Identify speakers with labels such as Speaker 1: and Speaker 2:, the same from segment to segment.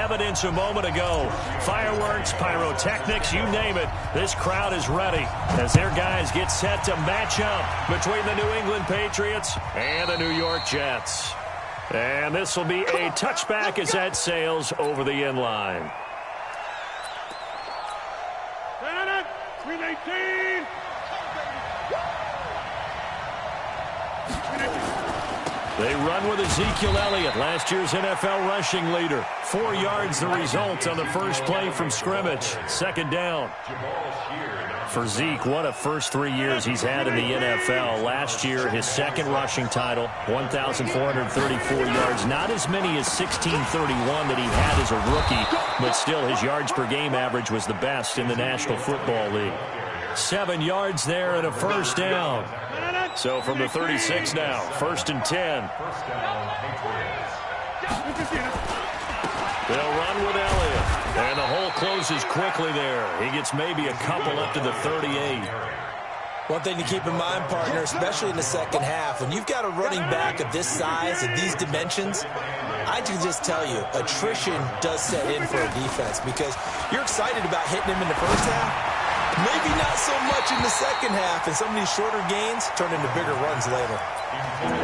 Speaker 1: evidence a moment ago. Fireworks, pyrotechnics, you name it. This crowd is ready as their guys get set to match up between the New England Patriots and the New York Jets. And this will be a touchback as that sails over the end line.
Speaker 2: 319.
Speaker 1: They run with Ezekiel Elliott, last year's NFL rushing leader. 4 yards the result on the first play from scrimmage. Second down. For Zeke, what a first 3 years he's had in the NFL. Last year, his second rushing title, 1,434 yards. Not as many as 1,631 that he had as a rookie, but still his yards per game average was the best in the National Football League. 7 yards there and a first down. So from the 36 now, 1st and 10. They'll run with Elliott. And the hole closes quickly there. He gets maybe a couple up to the 38.
Speaker 3: One thing to keep in mind, partner, especially in the second half, when you've got a running back of this size and these dimensions, I can just tell you, attrition does set in for a defense because you're excited about hitting him in the first half. Maybe not so much in the second half, and some of these shorter gains turn into bigger runs later.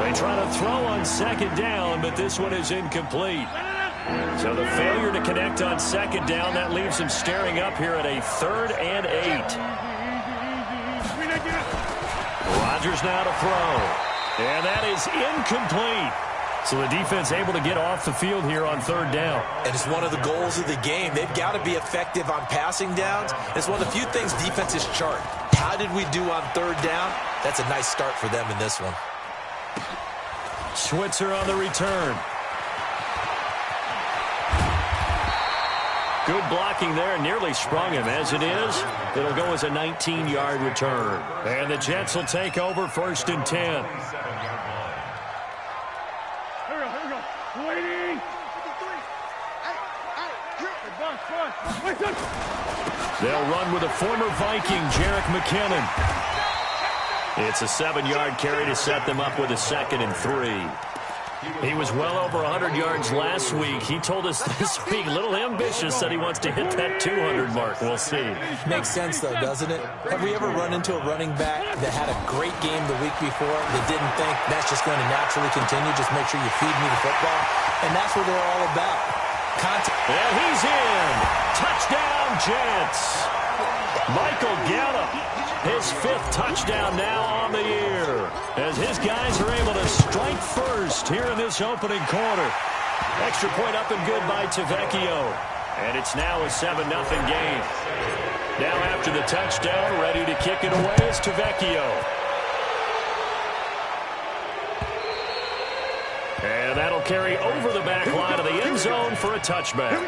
Speaker 1: They try to throw on second down, but this one is incomplete. So the failure to connect on second down, that leaves him staring up here at a 3rd and 8. Rodgers now to throw. And that is incomplete. So the defense able to get off the field here on 3rd down.
Speaker 3: And it's one of the goals of the game. They've got to be effective on passing downs. It's one of the few things defenses chart. How did we do on 3rd down? That's a nice start for them in this one.
Speaker 1: Switzer on the return. Good blocking there. Nearly sprung him. As it is, it'll go as a 19-yard return. And the Jets will take over 1st and 10. They'll run with a former Viking, Jerick McKinnon. It's a 7-yard carry to set them up with a 2nd and 3. He was well over 100 yards last week. He told us this week, a little ambitious, that he wants to hit that 200 mark. We'll see.
Speaker 3: Makes sense, though, doesn't it? Have we ever run into a running back that had a great game the week before that didn't think that's just going to naturally continue? Just make sure you feed me the football. And that's what they're all about.
Speaker 1: And he's in. Touchdown, Jets. Michael Gallup, his 5th touchdown now on the year, as his guys are able to strike first here in this opening quarter. Extra point up and good by Tavecchio. And it's now a 7-0 game. Now after the touchdown, ready to kick it away is Tavecchio. And that'll carry over the back line of the end zone for a touchback.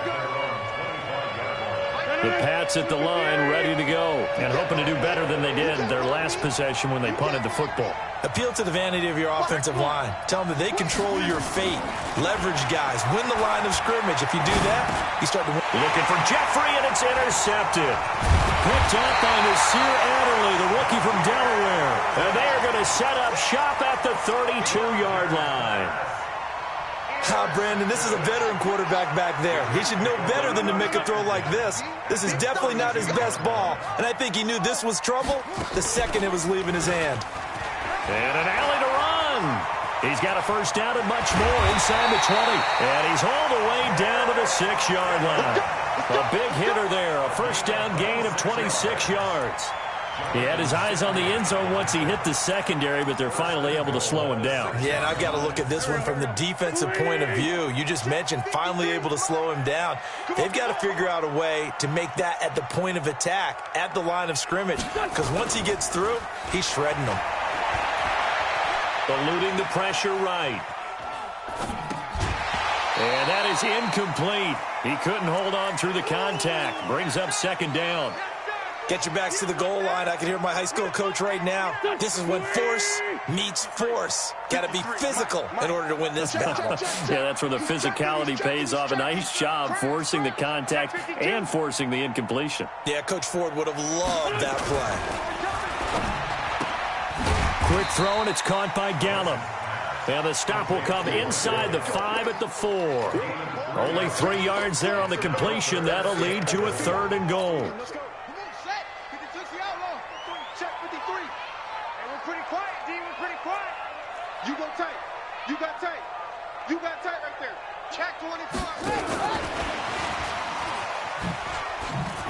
Speaker 1: The Pats at the line, ready to go, and hoping to do better than they did their last possession when they punted the football.
Speaker 3: Appeal to the vanity of your offensive line. Tell them that they control your fate. Leverage guys. Win the line of scrimmage. If you do that, you start to win.
Speaker 1: Looking for Jeffrey, and it's intercepted. Picked up by Nasir Adderley, the rookie from Delaware. And they are going to set up shop at the 32-yard line.
Speaker 3: Brandon, this is a veteran quarterback back there. He should know better than to make a throw like this. This is definitely not his best ball, and I think he knew this was trouble the second it was leaving his hand.
Speaker 1: And an alley to run. He's got a first down and much more inside the 20. And he's all the way down to the 6-yard line. A big hitter there, a first down gain of 26 yards. He had his eyes on the end zone once he hit the secondary, but they're finally able to slow him down.
Speaker 3: Yeah, and I've got to look at this one from the defensive point of view. You just mentioned finally able to slow him down. They've got to figure out a way to make that at the point of attack, at the line of scrimmage, because once he gets through, he's shredding them.
Speaker 1: Eluding the pressure right. And that is incomplete. He couldn't hold on through the contact. Brings up 2nd down.
Speaker 3: Get your backs to the goal line. I can hear my high school coach right now. This is when force meets force. Got to be physical in order to win this battle.
Speaker 1: Yeah, that's where the physicality pays off. A nice job forcing the contact and forcing the incompletion.
Speaker 3: Yeah, Coach Ford would have loved that play.
Speaker 1: Quick throw, and it's caught by Gallup. And the stop will come inside the 5 at the 4. Only 3 yards there on the completion. That'll lead to a 3rd and goal.
Speaker 2: You go tight. You got tight. You got tight right there. Check 25.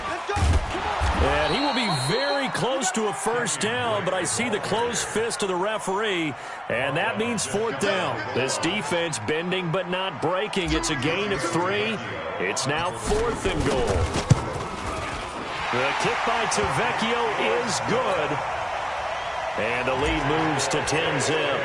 Speaker 2: Let's go. Come on.
Speaker 1: And he will be very close to a first down, but I see the closed fist of the referee, and that means 4th down. This defense bending but not breaking. It's a gain of 3. It's now 4th and goal. The kick by Tavecchio is good. And the lead moves to 10-zip.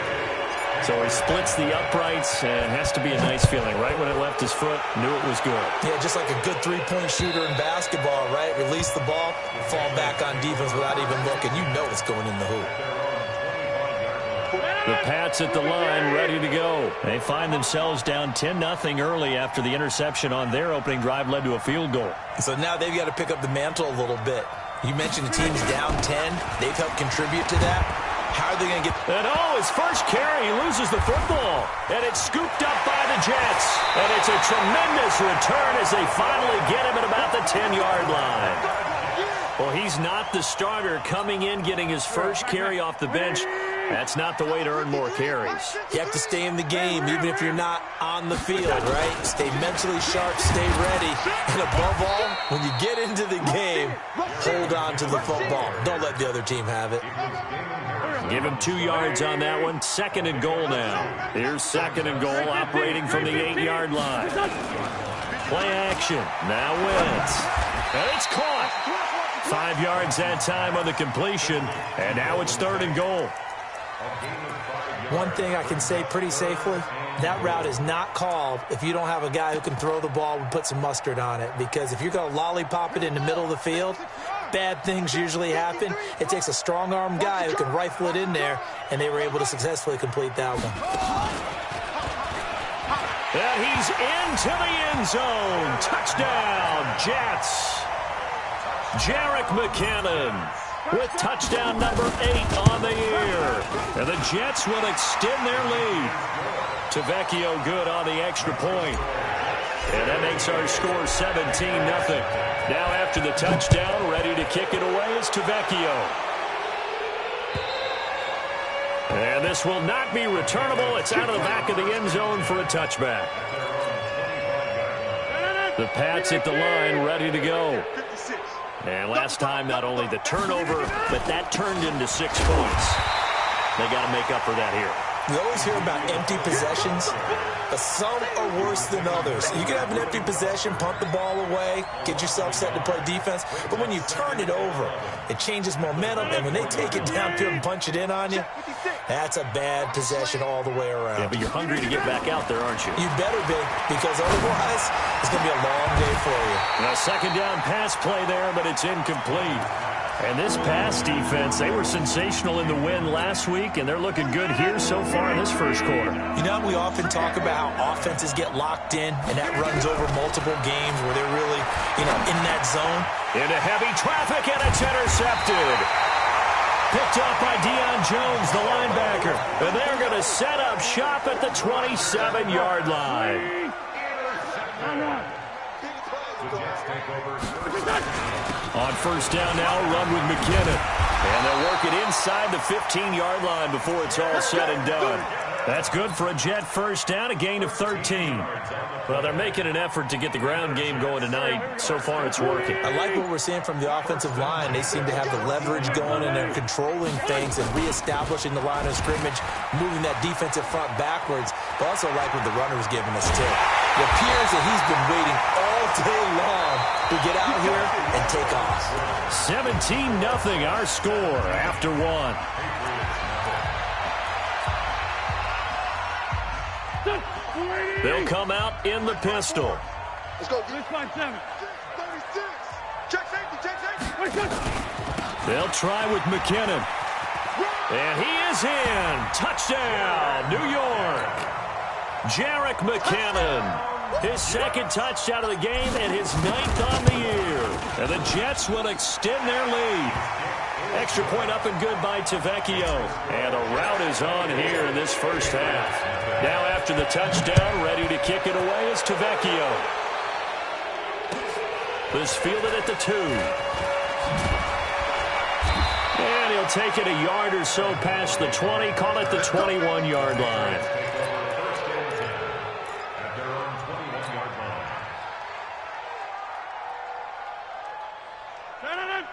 Speaker 1: So he splits the uprights, and has to be a nice feeling. Right when it left his foot, knew it was good.
Speaker 3: Yeah, just like a good three-point shooter in basketball, right? Release the ball, fall back on defense without even looking. You know it's going in the hoop.
Speaker 1: The Pats at the line, ready to go. They find themselves down 10-0 early after the interception on their opening drive led to a field goal.
Speaker 3: So now they've got to pick up the mantle a little bit. You mentioned the team's down 10. They've helped contribute to that. How are they going to get...
Speaker 1: And his first carry, he loses the football. And it's scooped up by the Jets. And it's a tremendous return as they finally get him at about the 10-yard line. Well, he's not the starter coming in, getting his first carry off the bench. That's not the way to earn more carries.
Speaker 3: You have to stay in the game, even if you're not on the field, right? Stay mentally sharp, stay ready. And above all, when you get into the game, hold on to the football. Don't let the other team have it.
Speaker 1: Give him 2 yards on that one. 2nd and goal now. Here's 2nd and goal, operating from the 8-yard line. Play action. Now Wentz. And it's caught. 5 yards that time on the completion. And now it's 3rd and goal.
Speaker 3: One thing I can say pretty safely, that route is not called if you don't have a guy who can throw the ball and put some mustard on it. Because if you're going to lollipop it in the middle of the field, bad things usually happen. It takes a strong-arm guy who can rifle it in there, and they were able to successfully complete that one.
Speaker 1: And he's into the end zone. Touchdown, Jets. Jerick McKinnon with touchdown number 8 on the year. And the Jets will extend their lead. Tavecchio good on the extra point. And that makes our score 17-0. Now after the touchdown, ready to kick it away is Tavecchio. And this will not be returnable. It's out of the back of the end zone for a touchback. The Pats at the line, ready to go. And last time, not only the turnover, but that turned into 6 points. They got to make up for that here.
Speaker 3: We always hear about empty possessions, but some are worse than others. You can have an empty possession, punt the ball away, get yourself set to play defense, but when you turn it over, it changes momentum, and when they take it downfield and punch it in on you, that's a bad possession all the way around.
Speaker 1: Yeah, but you're hungry to get back out there, aren't you?
Speaker 3: You better be, because otherwise, it's going to be a long day for you.
Speaker 1: A 2nd down pass play there, but it's incomplete. And this pass defense, they were sensational in the win last week, and they're looking good here so far in this first quarter.
Speaker 3: You know, we often talk about how offenses get locked in, and that runs over multiple games where they're really, in that zone.
Speaker 1: Into heavy traffic, and it's intercepted. Picked up by Deion Jones, the linebacker. And they're going to set up shop at the 27-yard line. On first down now, run with McKinnon. And they'll work it inside the 15-yard line before it's all said and done. That's good for a Jet first down, a gain of 13. Well, they're making an effort to get the ground game going tonight. So far, it's working.
Speaker 3: I like what we're seeing from the offensive line. They seem to have the leverage going, and they're controlling things and reestablishing the line of scrimmage, moving that defensive front backwards. But also like what the runner was giving us, too. It appears that he's been waiting all day long to get out here and take off.
Speaker 1: 17-0 our score after 1. They'll come out in the pistol.
Speaker 2: Let's go. 36. Check safety.
Speaker 1: They'll try with McKinnon. And he is in. Touchdown, New York. Jerick McKinnon. His second touchdown of the game and his 9th on the year. And the Jets will extend their lead. Extra point up and good by Tavecchio. And a rout is on here in this first half. Now after the touchdown, ready to kick it away is Tavecchio. This fielded at the 2. And he'll take it a yard or so past the 20, call it the 21-yard line.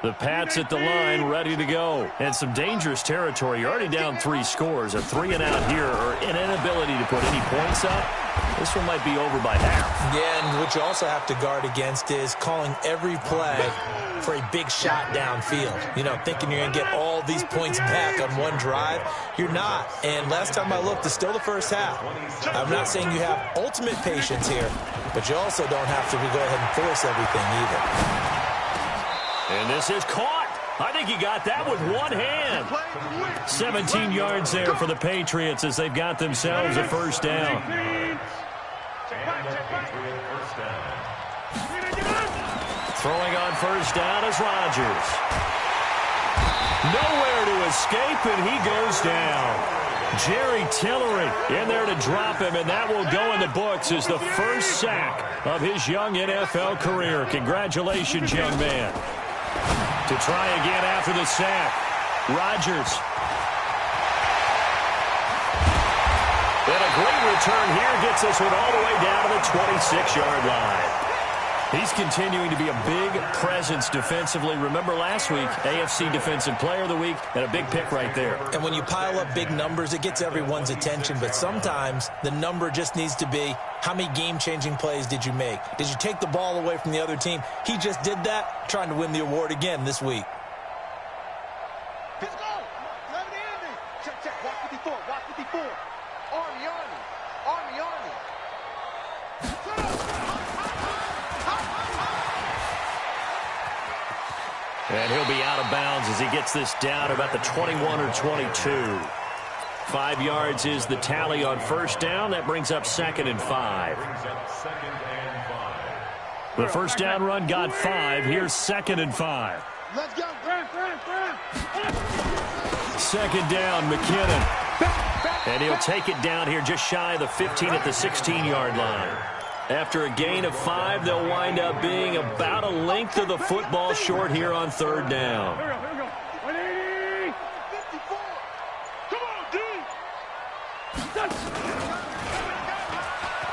Speaker 1: The Pats at the line, ready to go. And some dangerous territory. You're already down 3 scores. A 3-and-out here, or an inability to put any points up. This one might be over by half.
Speaker 3: Yeah, and what you also have to guard against is calling every play for a big shot downfield. You know, thinking you're going to get all these points back on one drive. You're not. And last time I looked, it's still the first half. I'm not saying you have ultimate patience here, but you also don't have to go ahead and force everything either.
Speaker 1: And this is caught. I think he got that with one hand. 17 yards there for the Patriots as they've got themselves a first down. Throwing on first down is Rodgers. Nowhere to escape, and he goes down. Jerry Tillery in there to drop him, and that will go in the books as the first sack of his young NFL career. Congratulations, young man. To try again after the sack. Rodgers. And a great return here gets this one all the way down to the 26-yard line. He's continuing to be a big presence defensively. Remember last week, AFC Defensive Player of the Week, and a big pick right there.
Speaker 3: And when you pile up big numbers, it gets everyone's attention. But sometimes the number just needs to be, how many game-changing plays did you make? Did you take the ball away from the other team? He just did that, trying to win the award again this week.
Speaker 2: Let's go. Let it in. Check, check. Watch 54. Watch 54. Army, Army. Army, Army.
Speaker 1: And he'll be out of bounds as he gets this down about the 21 or 22. 5 yards is the tally on first down. That brings up 2nd and 5. The first down run got 5. Here's 2nd and 5.
Speaker 2: Let's go.
Speaker 1: Second down, McKinnon. And he'll take it down here just shy of the 15 at the 16-yard line. After a gain of 5, they'll wind up being about a length of the football short here on third down.
Speaker 2: Here we go. 180. 54. Come on, D.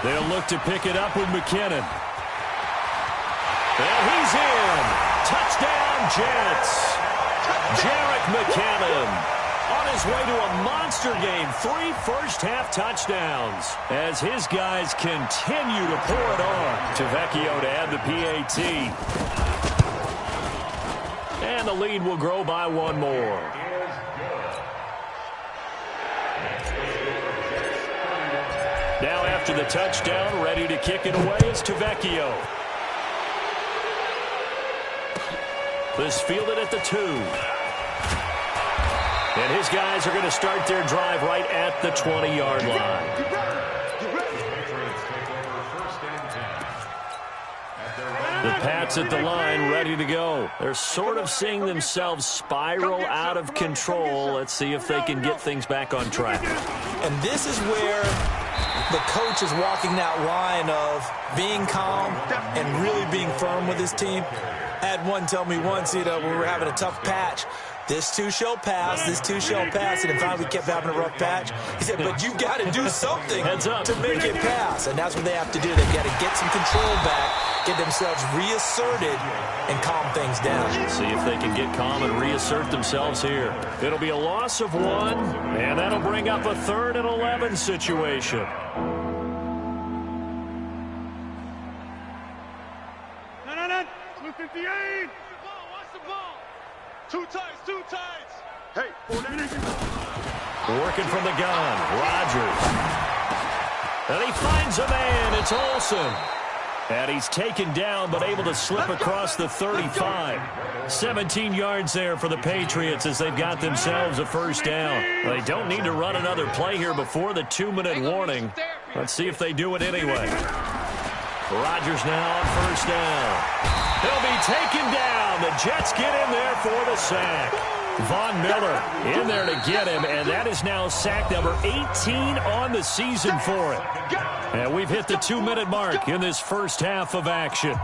Speaker 1: They'll look to pick it up with McKinnon. And he's in. Touchdown, Jets. Jerick McKinnon on his way to a monster game. 3 first-half touchdowns as his guys continue to pour it on. Tavecchio to add the PAT. And the lead will grow by 1 more. Now after the touchdown, ready to kick it away is Tavecchio. This fielded at the 2. And his guys are going to start their drive right at the 20-yard line. The Pats at the line, ready to go. They're sort of seeing themselves spiral out of control. Let's see if they can get things back on track.
Speaker 3: And this is where the coach is walking that line of being calm and really being firm with his team. I had one tell me once, you know, when we were having a tough patch, this too shall pass, this too shall pass. And finally we kept having a rough patch. He said, but you've got to do something to make it pass. And that's what they have to do. They've got to get some control back, get themselves reasserted, and calm things down.
Speaker 1: See if they can get calm and reassert themselves here. It'll be a loss of 1, and that'll bring up a 3rd and 11 situation.
Speaker 2: No. 258. Watch the ball. 2 tights, 2 tights. Hey,
Speaker 1: working from the gun, Rodgers. And he finds a man. It's Olsen. And he's taken down, but able to slip across the 35. 17 yards there for the Patriots as they've got themselves a first down. They don't need to run another play here before the 2-minute warning. Let's see if they do it anyway. Rodgers now on first down. He'll be taken down. The Jets get in there for the sack. Von Miller in there to get him, and that is now sack number 18 on the season for him. And we've hit the 2-minute mark in this first half of action.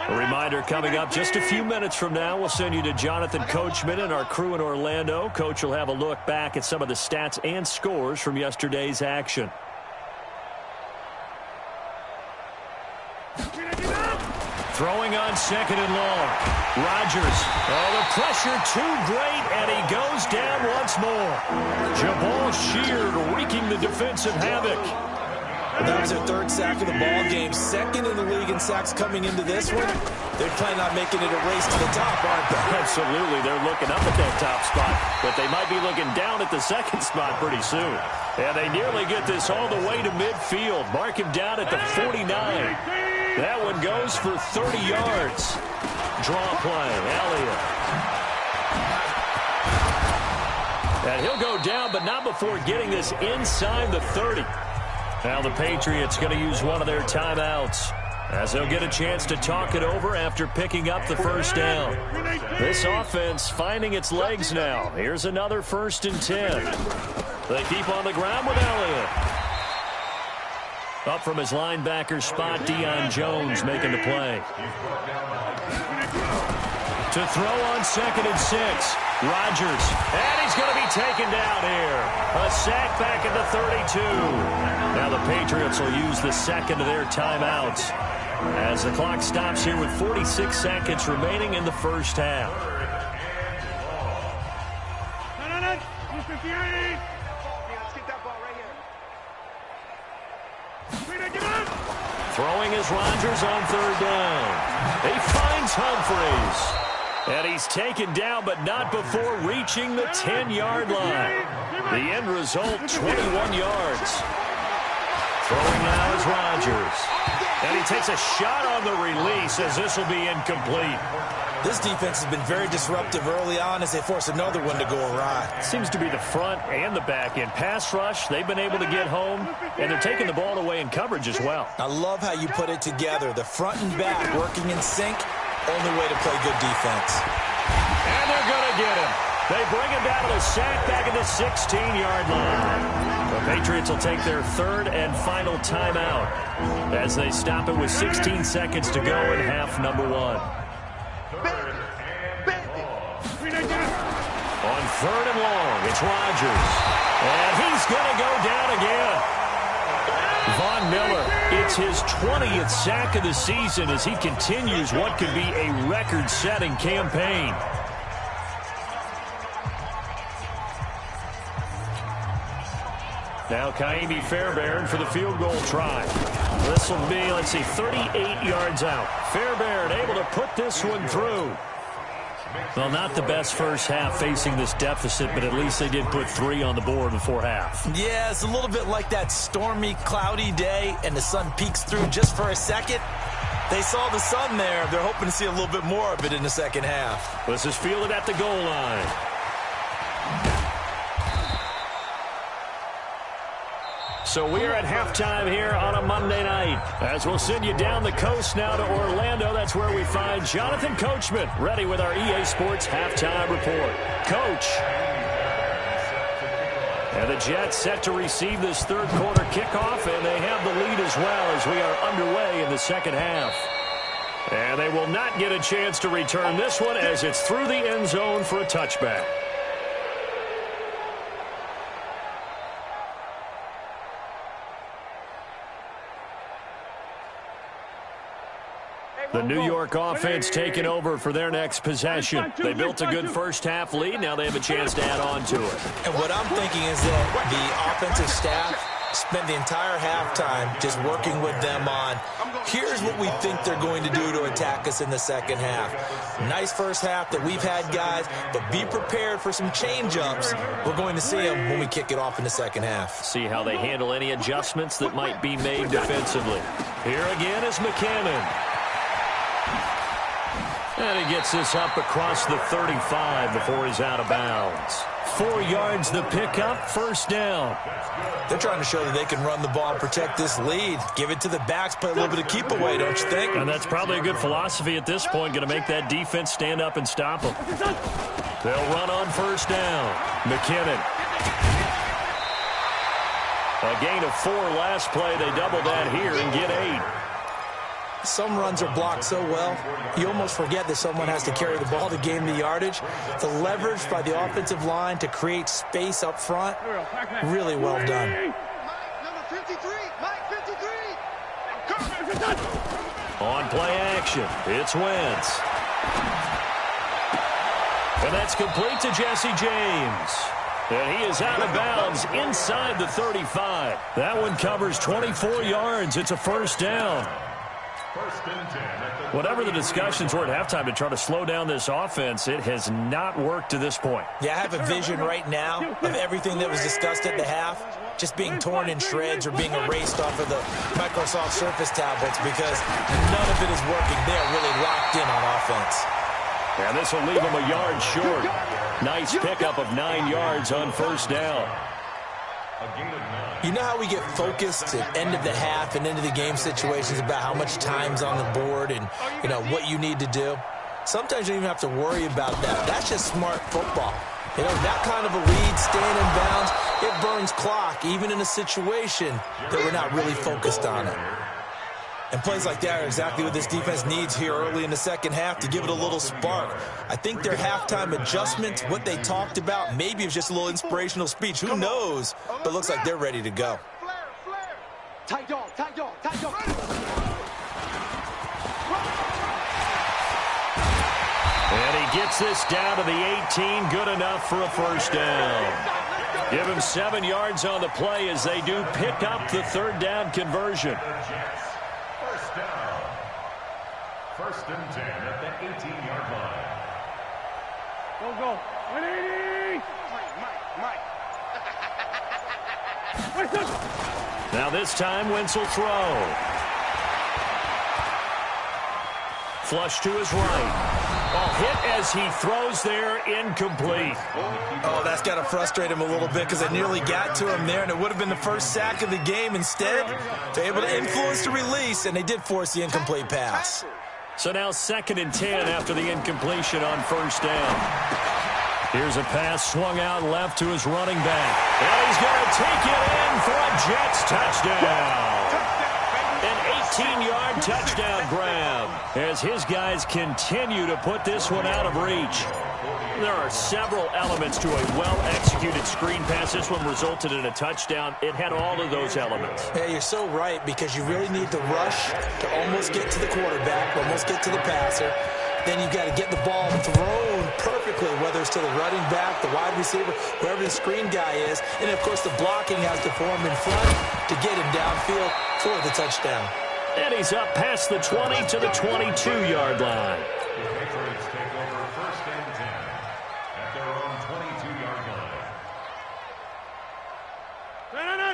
Speaker 1: A reminder coming up just a few minutes from now, we'll send you to Jonathan Coachman and our crew in Orlando. Coach will have a look back at some of the stats and scores from yesterday's action. Throwing on second and long. Rodgers. Oh, the pressure too great, and he goes down once more. Jabal Sheard wreaking the defensive havoc.
Speaker 3: That was their third sack of the ball game. Second in the league in sacks coming into this one. They're planning on making it a race to the top, aren't they?
Speaker 1: Absolutely. They're looking up at that top spot, but they might be looking down at the second spot pretty soon. And they nearly get this all the way to midfield. Mark him down at the 49. That one goes for 30 yards. Draw play. Elliott. And he'll go down, but not before getting this inside the 30. Now the Patriots going to use one of their timeouts, as they'll get a chance to talk it over after picking up the first down. This offense finding its legs now. Here's another 1st and 10. They keep on the ground with Elliott. Up from his linebacker spot, Deion Jones making the play. To throw on 2nd and 6. Rodgers. And he's going to be taken down here. A sack back at the 32. Now the Patriots will use the second of their timeouts as the clock stops here with 46 seconds remaining in the first half. Throwing is Rodgers on 3rd down. He finds Humphries. And he's taken down, but not before reaching the 10-yard line. The end result, 21 yards. Throwing now is Rodgers. And he takes a shot on the release as this will be incomplete.
Speaker 3: This defense has been very disruptive early on as they force another one to go awry.
Speaker 1: Seems to be the front and the back end. Pass rush, they've been able to get home, and they're taking the ball away in coverage as well.
Speaker 3: I love how you put it together. The front and back working in sync. Only way to play good defense.
Speaker 1: And they're going to get him. They bring him down to the sack back at the 16-yard line. The Patriots will take their 3rd and final timeout as they stop it with 16 seconds to go in half number 1. On 3rd and long, it's Rodgers. And he's going to go down again. Von Miller, it's his 20th sack of the season as he continues what could be a record-setting campaign. Now Kaimi Fairbairn for the field goal try. This will be, 38 yards out. Fairbairn able to put this one through. Well, not the best first half facing this deficit, but at least they did put 3 on the board before half.
Speaker 3: Yeah, it's a little bit like that stormy, cloudy day, and the sun peeks through just for a second. They saw the sun there. They're hoping to see a little bit more of it in the second half.
Speaker 1: This is fielded at the goal line. So we're at halftime here on a Monday night. As we'll send you down the coast now to Orlando. That's where we find Jonathan Coachman ready with our EA Sports halftime report. Coach. And the Jets set to receive this 3rd quarter kickoff, and they have the lead as well as we are underway in the second half. And they will not get a chance to return this one as it's through the end zone for a touchback. The New York offense taking over for their next possession. They built a good first half lead. Now they have a chance to add on to it.
Speaker 3: And what I'm thinking is that the offensive staff spent the entire halftime just working with them on, here's what we think they're going to do to attack us in the second half. Nice first half that we've had, guys, but be prepared for some change-ups. We're going to see them when we kick it off in the second half.
Speaker 1: See how they handle any adjustments that might be made defensively. Here again is McCammon. And he gets this up across the 35 before he's out of bounds. 4 yards the pickup, first down.
Speaker 3: They're trying to show that they can run the ball and protect this lead. Give it to the backs, play a little bit of keep away, don't you think?
Speaker 1: And that's probably a good philosophy at this point, going to make that defense stand up and stop them. They'll run on first down. McKinnon. A gain of 4 last play. They double that here and get 8.
Speaker 3: Some runs are blocked so well, you almost forget that someone has to carry the ball to gain the yardage. The leverage by the offensive line to create space up front, really well done.
Speaker 2: Number 53, Mike 53.
Speaker 1: On play action, it's Wentz. And that's complete to Jesse James. And he is out of bounds inside the 35. That one covers 24 yards. It's a first down. Whatever the discussions were at halftime to try to slow down this offense, it has not worked to this point.
Speaker 3: Yeah, I have a vision right now of everything that was discussed at the half just being torn in shreds or being erased off of the Microsoft Surface tablets because none of it is working. They're really locked in on offense.
Speaker 1: And this will leave them a yard short. Nice pickup of 9 yards on first down.
Speaker 3: You know how we get focused at end of the half and into the game situations about how much time's on the board and, you know, what you need to do? Sometimes you don't even have to worry about that. That's just smart football. You know, that kind of a lead, staying in bounds, it burns clock, even in a situation that we're not really focused on it. And plays like that are exactly what this defense needs here early in the second half to give it a little spark. I think their halftime adjustments, what they talked about, maybe it was just a little inspirational speech. Who knows? But it looks like they're ready to go.
Speaker 2: Tight dog, tight dog, tight dog.
Speaker 1: And he gets this down to the 18. Good enough for a first down. Give him 7 yards on the play as they do pick up the third down conversion.
Speaker 4: First and 10 at the 18-yard line.
Speaker 2: Go. 180. Mike.
Speaker 1: Now this time, Wentz will throw. Flush to his right. Ball hit as he throws there, incomplete.
Speaker 3: Oh, that's got to frustrate him a little bit because it nearly got to him there, and it would have been the first sack of the game. Instead, they're able to influence the release, and they did force the incomplete pass.
Speaker 1: So now 2nd and 10 after the incompletion on first down. Here's a pass swung out left to his running back. And he's going to take it in for a Jets touchdown. An 18-yard touchdown grab as his guys continue to put this one out of reach. There are several elements to a well-executed screen pass. This one resulted in a touchdown. It had all of those elements.
Speaker 3: Yeah, you're so right because you really need the rush to almost get to the quarterback, almost get to the passer. Then you've got to get the ball thrown perfectly, whether it's to the running back, the wide receiver, whoever the screen guy is. And, of course, the blocking has to form in front to get him downfield for the touchdown.
Speaker 1: And he's up past the 20 to the 22-yard line.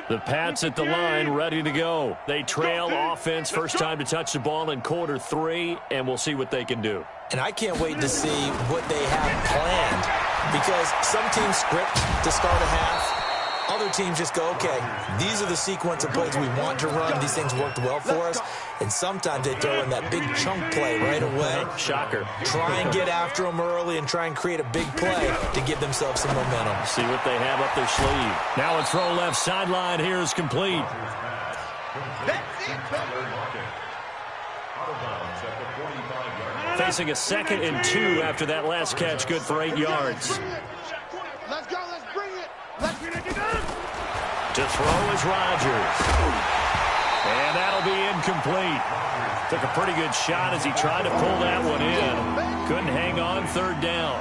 Speaker 1: The Pats at the line, ready to go. They trail offense, first time to touch the ball in quarter 3, and we'll see what they can do.
Speaker 3: And I can't wait to see what they have planned because some teams script to start a half. Other teams just go, okay, these are the sequence of plays we want to run. These things worked well for us. And sometimes they throw in that big chunk play right away.
Speaker 1: Shocker.
Speaker 3: Try and get after them early and try and create a big play to give themselves some momentum.
Speaker 1: See what they have up their sleeve. Now a throw left sideline here is complete. Facing a 2nd and 2 after that last catch, good for 8 yards.
Speaker 2: Let's go, let's bring it. Let's bring it.
Speaker 1: To throw is Rodgers. And that'll be incomplete. Took a pretty good shot as he tried to pull that one in. Couldn't hang on, third down.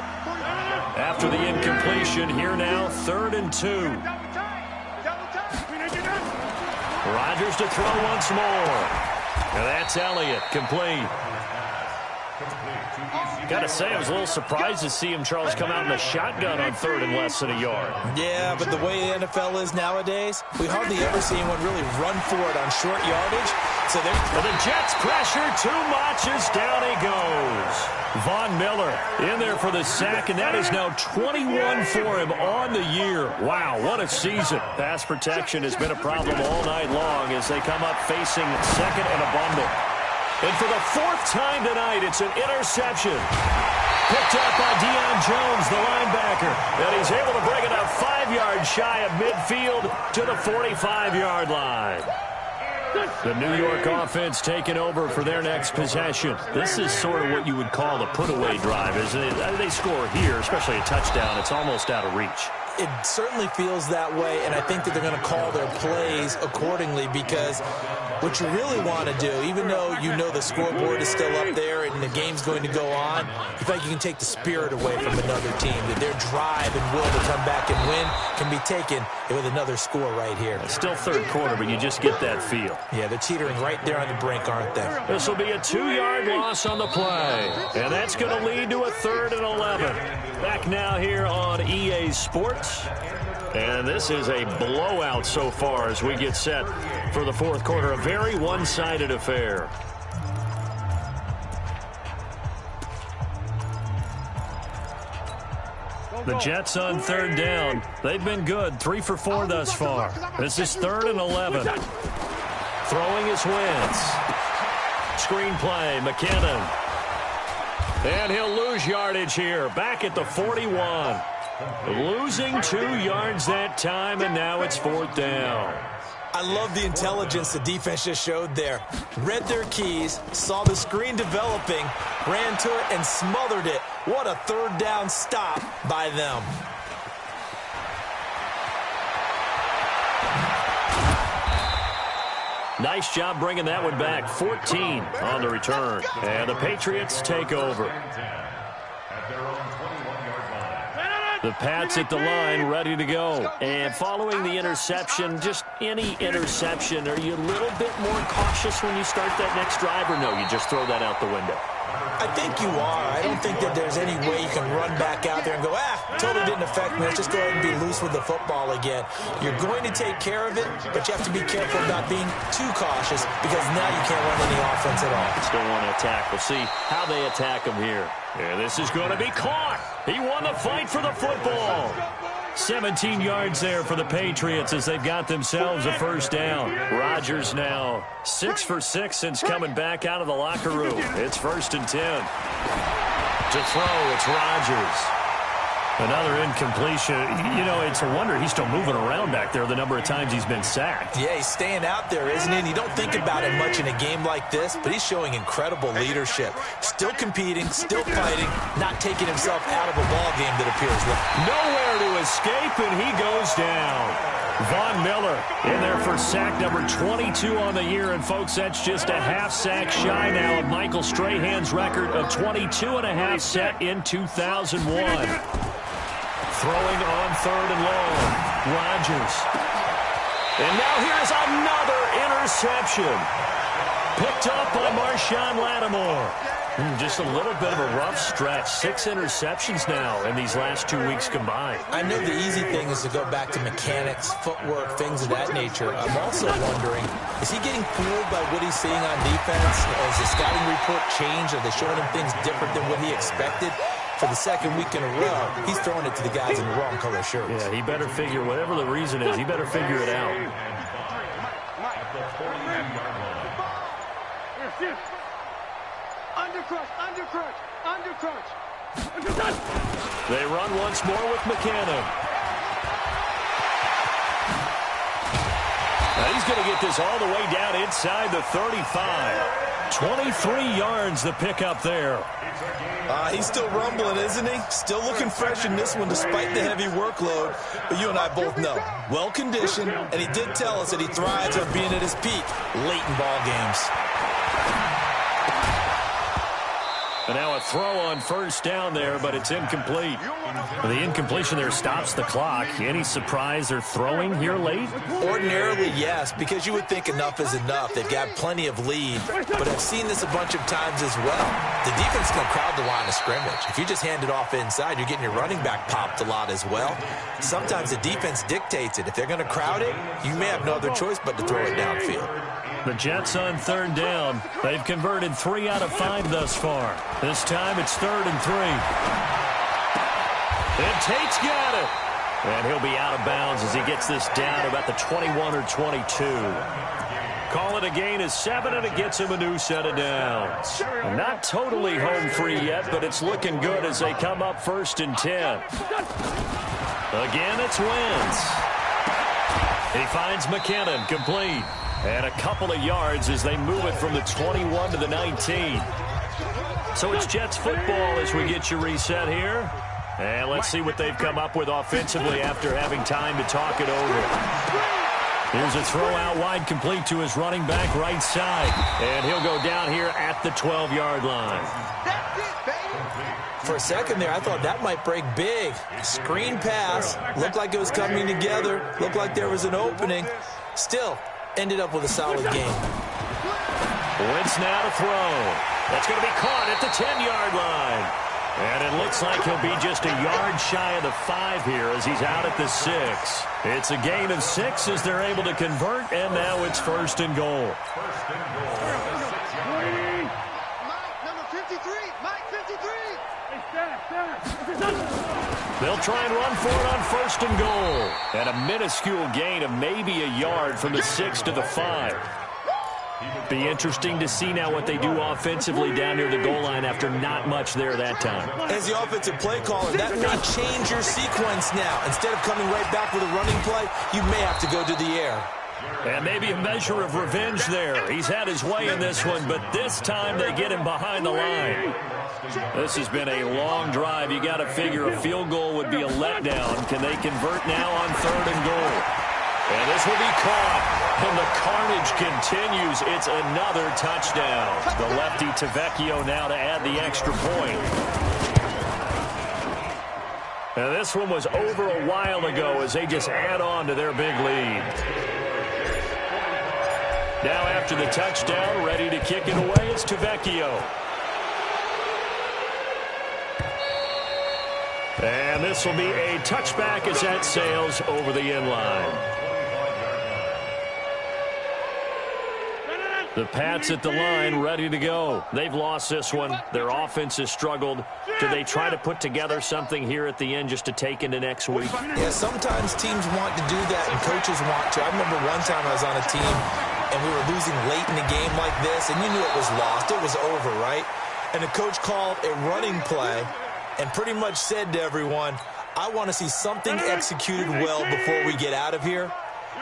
Speaker 1: After the incompletion, here now, 3rd and 2. Rodgers to throw once more. And that's Elliott, complete. Got to say, I was a little surprised to see him, Charles, come out in a shotgun on 3rd and less than a yard.
Speaker 3: Yeah, but the way the NFL is nowadays, we hardly ever see anyone really run for it on short yardage.
Speaker 1: The Jets pressure too much as down he goes. Von Miller in there for the sack, and that is now 21 for him on the year. Wow, what a season. Pass protection has been a problem all night long as they come up facing second and a bundle. And for the fourth time tonight, it's an interception. Picked up by Deion Jones, the linebacker. And he's able to bring it up 5 yards shy of midfield to the 45-yard line. The New York offense taking over for their next possession. This is sort of what you would call the put-away drive, isn't it? They score here, especially a touchdown. It's almost out of reach.
Speaker 3: It certainly feels that way, and I think that they're going to call their plays accordingly because what you really want to do, even though you know the scoreboard is still up there and the game's going to go on, you think you can take the spirit away from another team, that their drive and will to come back and win can be taken with another score right here.
Speaker 1: It's still third quarter, but you just get that feel.
Speaker 3: Yeah, they're teetering right there on the brink, aren't they?
Speaker 1: This will be a 2-yard loss on the play, and that's going to lead to a 3rd and 11. Back now here on EA Sports. And this is a blowout so far as we get set for the fourth quarter. A very one-sided affair. The Jets on 3rd down. They've been good. 3 for 4 thus far. This is 3rd and 11. Throwing is Wentz. Screen play, McKinnon. And he'll lose yardage here. Back at the 41. Losing 2 yards that time, and now it's 4th down.
Speaker 3: I love the intelligence the defense just showed there. Read their keys, saw the screen developing, ran to it, and smothered it. What a 3rd down stop by them.
Speaker 1: Nice job bringing that one back. 14 on the return. And the Patriots take over. The Pats at the line, ready to go. And following the interception, just any interception, are you a little bit more cautious when you start that next drive, or no, you just throw that out the window?
Speaker 3: I think you are. I don't think that there's any way you can run back out there and go, totally didn't affect me. Let's just go ahead and be loose with the football again. You're going to take care of it, but you have to be careful about being too cautious because now you can't run any offense at all.
Speaker 1: Still want to attack. We'll see how they attack him here. And this is going to be caught. He won the fight for the football. 17 yards there for the Patriots as they've got themselves a 1st down. Rodgers now 6 for 6 since coming back out of the locker room. It's 1st and 10. To throw, it's Rodgers. Another incompletion. You know, it's a wonder he's still moving around back there the number of times he's been sacked.
Speaker 3: Yeah, he's staying out there, isn't he? And you don't think about it much in a game like this, but he's showing incredible leadership. Still competing, still fighting, not taking himself out of a ball game that appears
Speaker 1: nowhere to escape, and he goes down. Von Miller in there for sack number 22 on the year. And, folks, that's just a half sack shy now of Michael Strahan's record of 22.5 set in 2001. Throwing on 3rd and long. Rodgers. And now here's another interception. Picked up by Marshawn Lattimore. Just a little bit of a rough stretch. 6 interceptions now in these last 2 weeks combined.
Speaker 3: I know the easy thing is to go back to mechanics, footwork, things of that nature. I'm also wondering, is he getting fooled by what he's seeing on defense? Has the scouting report changed? Are they showing him things different than what he expected? For the 2nd week in a row, he's throwing it to the guys in the wrong color shirts.
Speaker 1: Yeah, he better figure, whatever the reason is, he better figure it out.
Speaker 2: Undercrunch.
Speaker 1: They run once more with McKinnon. Now he's going to get this all the way down inside the 35. 23 yards the pickup there.
Speaker 3: He's still rumbling, isn't he? Still looking fresh in this one despite the heavy workload. But you and I both know, well-conditioned, and he did tell us that he thrives on being at his peak late in ball games.
Speaker 1: And now a throw on 1st down there, but it's incomplete. The incompletion there stops the clock. Any surprise they're throwing here late?
Speaker 3: Ordinarily, yes, because you would think enough is enough. They've got plenty of lead, but I've seen this a bunch of times as well. The defense is going to crowd the line of scrimmage. If you just hand it off inside, you're getting your running back popped a lot as well. Sometimes the defense dictates it. If they're going to crowd it, you may have no other choice but to throw it downfield.
Speaker 1: The Jets on third down. They've converted 3 out of 5 thus far. This time it's 3rd and 3. And Tate's got it. And he'll be out of bounds as he gets this down about the 21 or 22. Call it a gain of 7, and it gets him a new set of downs. Not totally home free yet, but it's looking good as they come up 1st and 10. Again, it's Wentz. He finds McKinnon, complete. And a couple of yards as they move it from the 21 to the 19. So it's Jets football as we get you reset here. And let's see what they've come up with offensively after having time to talk it over. Here's a throw out wide, complete to his running back right side. And he'll go down here at the 12-yard line.
Speaker 3: For a second there, I thought that might break big. Screen pass. Looked like it was coming together. Looked like there was an opening. Still, ended up with a solid game.
Speaker 1: Wentz now to throw. That's going to be caught at the 10-yard line. And it looks like he'll be just a yard shy of the 5 here as he's out at the 6. It's a gain of 6 as they're able to convert, and now it's 1st and goal.
Speaker 2: Number 53, Mike 53.
Speaker 1: They'll try and run for it on 1st and goal. And a minuscule gain of maybe a yard from the 6 to the 5. Be interesting to see now what they do offensively down near the goal line after not much there that time.
Speaker 3: As the offensive play caller, that may change your sequence now. Instead of coming right back with a running play, you may have to go to the air.
Speaker 1: And maybe a measure of revenge there. He's had his way in this one, but this time they get him behind the line. This has been a long drive. You got to figure a field goal would be a letdown. Can they convert now on 3rd and goal? And this will be caught. And the carnage continues. It's another touchdown. The lefty Tavecchio now to add the extra point. And this one was over a while ago as they just add on to their big lead. Now after the touchdown, ready to kick it away is Tavecchio. And this will be a touchback as that sails over the end line. The Pats at the line, ready to go. They've lost this one. Their offense has struggled. Do they try to put together something here at the end just to take into next week?
Speaker 3: Yeah, sometimes teams want to do that and coaches want to. I remember one time I was on a team and we were losing late in a game like this, and you knew it was lost. It was over, right? And the coach called a running play and pretty much said to everyone, I want to see something executed well before we get out of here.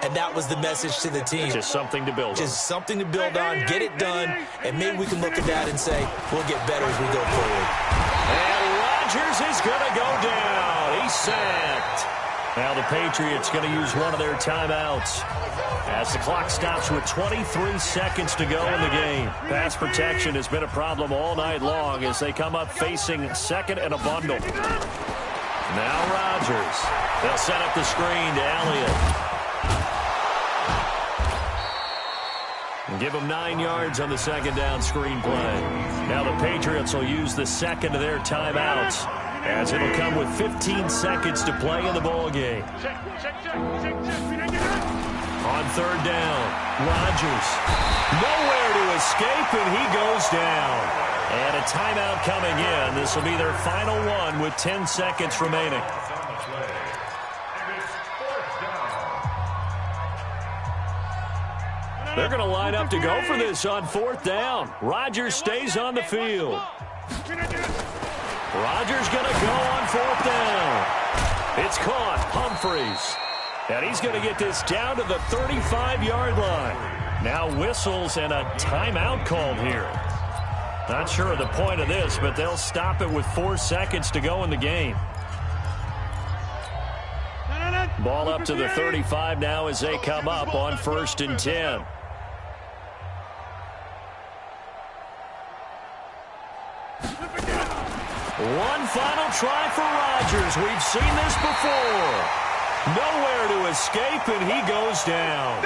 Speaker 3: And that was the message to the team.
Speaker 1: Just something to build on.
Speaker 3: Just something to build on, get it done, and maybe we can look at that and say, we'll get better as we go forward.
Speaker 1: And Rodgers is going to go down. He's sacked. Now the Patriots going to use one of their timeouts as the clock stops with 23 seconds to go in the game. Pass protection has been a problem all night long as they come up facing 2nd and a bundle. Now Rodgers. They'll set up the screen to Elliott. Give them 9 yards on the 2nd down screen play. Now the Patriots will use the 2nd of their timeouts as it'll come with 15 seconds to play in the ball game. On 3rd down, Rodgers. Nowhere to escape, and he goes down. And a timeout coming in. This will be their final one with 10 seconds remaining. They're going to line up to go for this on 4th down. Rodgers stays on the field. Rodgers going to go on 4th down. It's caught. Humphreys. And he's going to get this down to the 35-yard line. Now whistles and a timeout called here. Not sure of the point of this, but they'll stop it with 4 seconds to go in the game. Ball up to the 35 now as they come up on 1st and 10. One final try for Rodgers. We've seen this before. Nowhere to escape, and he goes down.